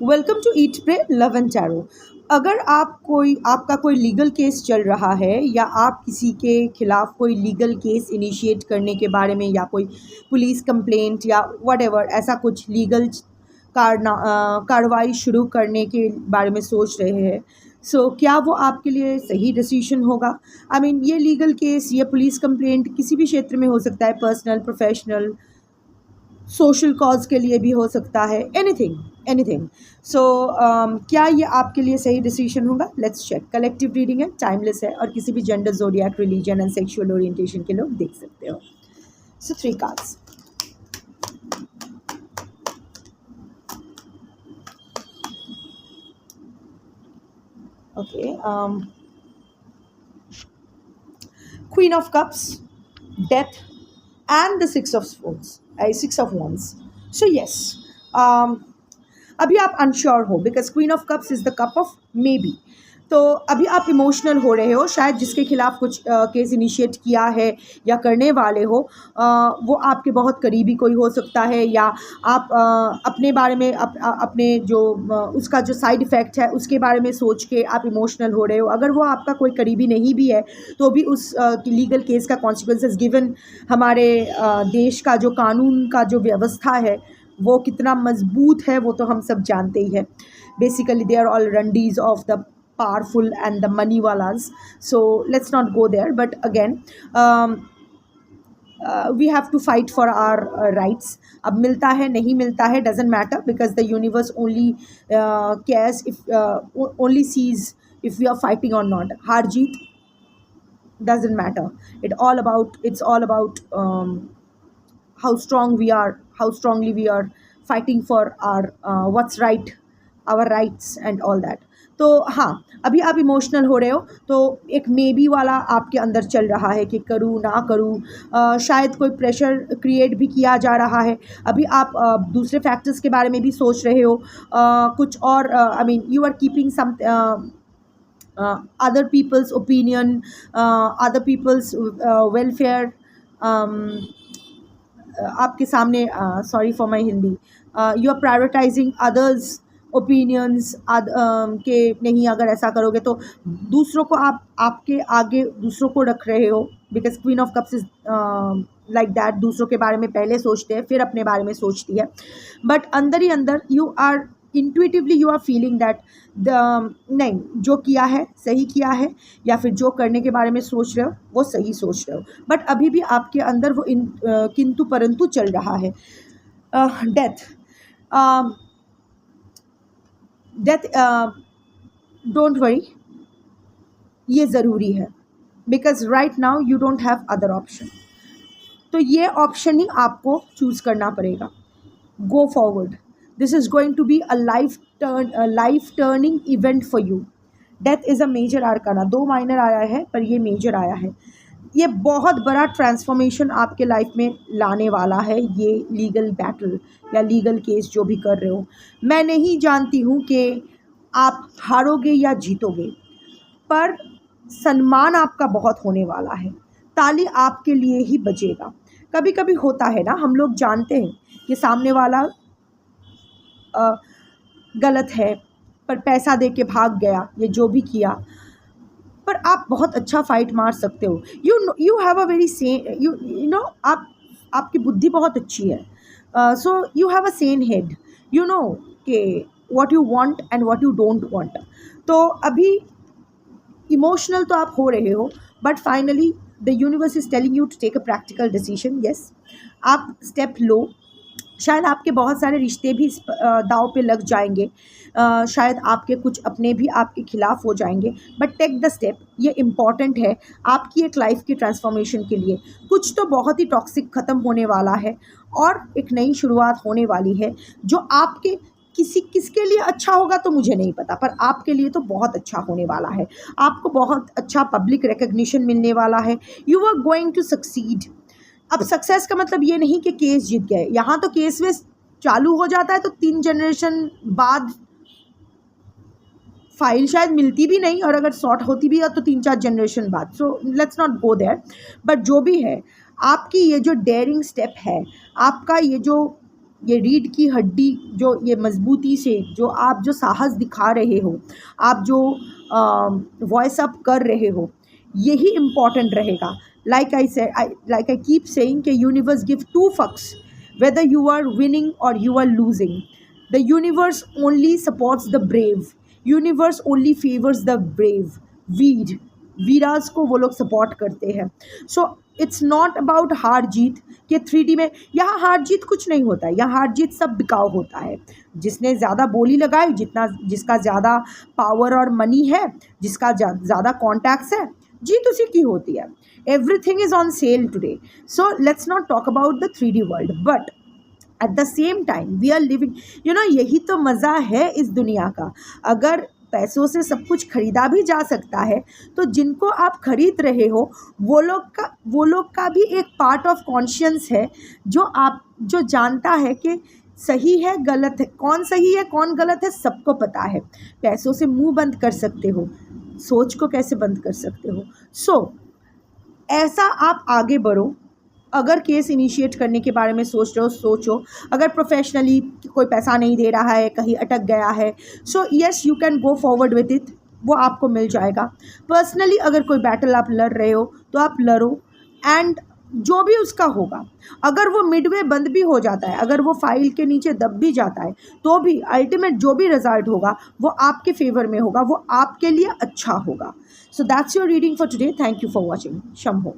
Welcome to eat pray love and tarot. अगर आपका कोई लीगल केस चल रहा है या आप किसी के खिलाफ कोई लीगल केस इनिशिएट करने के बारे में या कोई पुलिस कंप्लेंट या व्हाटएवर ऐसा कुछ लीगल कार्रवाई शुरू करने के बारे में सोच रहे हैं, क्या वो आपके लिए सही डिसीजन होगा? ये लीगल केस या पुलिस कंप्लेंट किसी भी क्षेत्र में हो सकता है, पर्सनल, प्रोफेशनल, सोशल कॉज के लिए भी हो सकता है, एनीथिंग एनीथिंग। क्या ये आपके लिए सही डिसीजन होगा? Let's check. कलेक्टिव रीडिंग है, टाइमलेस है और किसी भी gender, zodiac, religion and sexual orientation के लोग देख सकते हो। 3 cards. Okay, queen of cups, death and the six of wands. So yes, अभी आप अनश्योर हो because queen of cups is the cup of may be. तो अभी आप इमोशनल हो रहे हो, शायद जिसके खिलाफ कुछ केस इनिशिएट किया है या करने वाले हो वो आपके बहुत करीबी कोई हो सकता है, या आप अपने बारे में अपने जो उसका जो साइड इफ़ेक्ट है उसके बारे में सोच के आप इमोशनल हो रहे हो। अगर वो आपका कोई करीबी नहीं भी है तो भी उस लीगल केस का कॉन्सिक्वेंसेस गिवन हमारे देश का जो कानून का जो व्यवस्था है वो कितना मजबूत है वो तो हम सब जानते ही है। बेसिकली दे आर ऑल रंडीज of the powerful and the money walas, so let's not go there, but again we have to fight for our rights. अब मिलता है नहीं मिलता है doesn't matter, because the universe only cares if only sees if we are fighting or not. हार जीत doesn't matter. It's all about how strong we are, how strongly we are fighting for our what's right, our rights and all that. तो हाँ, अभी आप emotional हो रहे हो तो एक मे बी वाला आपके अंदर चल रहा है कि करूँ ना करूँ, शायद कोई प्रेशर क्रिएट भी किया जा रहा है। अभी आप दूसरे फैक्टर्स के बारे में भी सोच रहे हो, कुछ और you are keeping some other people's opinion, other people's welfare, आपके सामने, sorry for my Hindi, you are prioritising others opinions के नहीं, अगर ऐसा करोगे तो दूसरों को आपके आगे दूसरों को रख रहे हो, because queen of cups is like that. दूसरों के बारे में पहले सोचते हैं फिर अपने बारे में सोचती है, बट अंदर ही अंदर you are intuitively you are feeling that नहीं, जो किया है सही किया है, या फिर जो करने के बारे में सोच रहे हो वो सही सोच रहे हो, बट अभी भी आपके अंदर वो किंतु परंतु चल रहा है। डेथ, डोंट वरी, ये ज़रूरी है, because right now you don't have other option. तो ये ऑप्शन ही आपको चूज़ करना पड़ेगा। Go forward, this is going to be a life turning event for you. Death is a major arcana, 2 minor आया है पर ये मेजर आया है। ये बहुत बड़ा ट्रांसफॉर्मेशन आपके लाइफ में लाने वाला है, ये लीगल बैटल या लीगल केस जो भी कर रहे हो। मैं नहीं जानती हूँ कि आप हारोगे या जीतोगे, पर सम्मान आपका बहुत होने वाला है, ताली आपके लिए ही बजेगा। कभी कभी होता है ना, हम लोग जानते हैं कि सामने वाला गलत है पर पैसा दे के भाग गया, ये जो भी किया, पर आप बहुत अच्छा फाइट मार सकते हो। You have a very you know, आपकी बुद्धि बहुत अच्छी है, so you have a sane head, you know कि what you want and what you don't want. तो अभी इमोशनल तो आप हो रहे हो, but finally the universe is telling you to take a practical decision. Yes, आप स्टेप लो। शायद आपके बहुत सारे रिश्ते भी दाव पे लग जाएंगे, शायद आपके कुछ अपने भी आपके खिलाफ हो जाएंगे, बट टेक द स्टेप, ये इम्पॉर्टेंट है आपकी एक लाइफ की ट्रांसफॉर्मेशन के लिए। कुछ तो बहुत ही टॉक्सिक ख़त्म होने वाला है और एक नई शुरुआत होने वाली है, जो आपके किसके लिए अच्छा होगा तो मुझे नहीं पता, पर आपके लिए तो बहुत अच्छा होने वाला है। आपको बहुत अच्छा पब्लिक रिकग्निशन मिलने वाला है। You are going to succeed. अब सक्सेस का मतलब ये नहीं कि केस जीत गए, यहाँ तो केस वेस चालू हो जाता है तो 3 जनरेशन बाद फाइल शायद मिलती भी नहीं, और अगर सॉर्ट होती भी है तो 3-4 जनरेशन बाद। So let's not go there. But जो भी है, आपकी ये जो डेयरिंग स्टेप है, आपका ये जो ये रीढ़ की हड्डी जो ये मजबूती से जो आप जो साहस दिखा रहे हो, आप जो वॉइस अप कर रहे हो, यही इम्पॉर्टेंट रहेगा. लाइक आई कीप सेइंग कि यूनिवर्स गिव टू फक्स whether you are winning or you are losing. The universe only supports the brave. Universe only favors the brave. Viraj को वो लोग सपोर्ट करते हैं. सो इट्स नॉट अबाउट हार जीत कि 3D में यहाँ हार जीत कुछ नहीं होता है. यहाँ हार जीत सब बिकाऊ होता है. जिसने ज़्यादा बोली लगाई, जिसका ज़्यादा पावर और मनी है, जिसका ज़्यादा कॉन्टैक्ट्स है, जीत उसी की होती है. Everything is on sale today. So let's not talk about the 3D world. But at the same time we are living, यही तो मज़ा है इस दुनिया का. अगर पैसों से सब कुछ खरीदा भी जा सकता है, तो जिनको आप खरीद रहे हो वो लोग का भी एक पार्ट ऑफ कॉन्शियंस है जो जानता है कि सही है गलत है, कौन सही है कौन गलत है सबको पता है. पैसों से मुंह बंद कर सकते हो, सोच को कैसे बंद कर सकते हो. सो ऐसा आप आगे बढ़ो. अगर केस इनिशिएट करने के बारे में सोच रहे हो, सोचो. अगर प्रोफेशनली कोई पैसा नहीं दे रहा है, कहीं अटक गया है, so yes you can go forward with it, वो आपको मिल जाएगा. पर्सनली अगर कोई बैटल आप लड़ रहे हो तो आप लड़ो, एंड जो भी उसका होगा, अगर वो मिडवे बंद भी हो जाता है, अगर वो फाइल के नीचे दब भी जाता है, तो भी अल्टीमेट जो भी रिजल्ट होगा वो आपके फेवर में होगा, वो आपके लिए अच्छा होगा. So that's your reading for today. Thank you for watching. Shambho.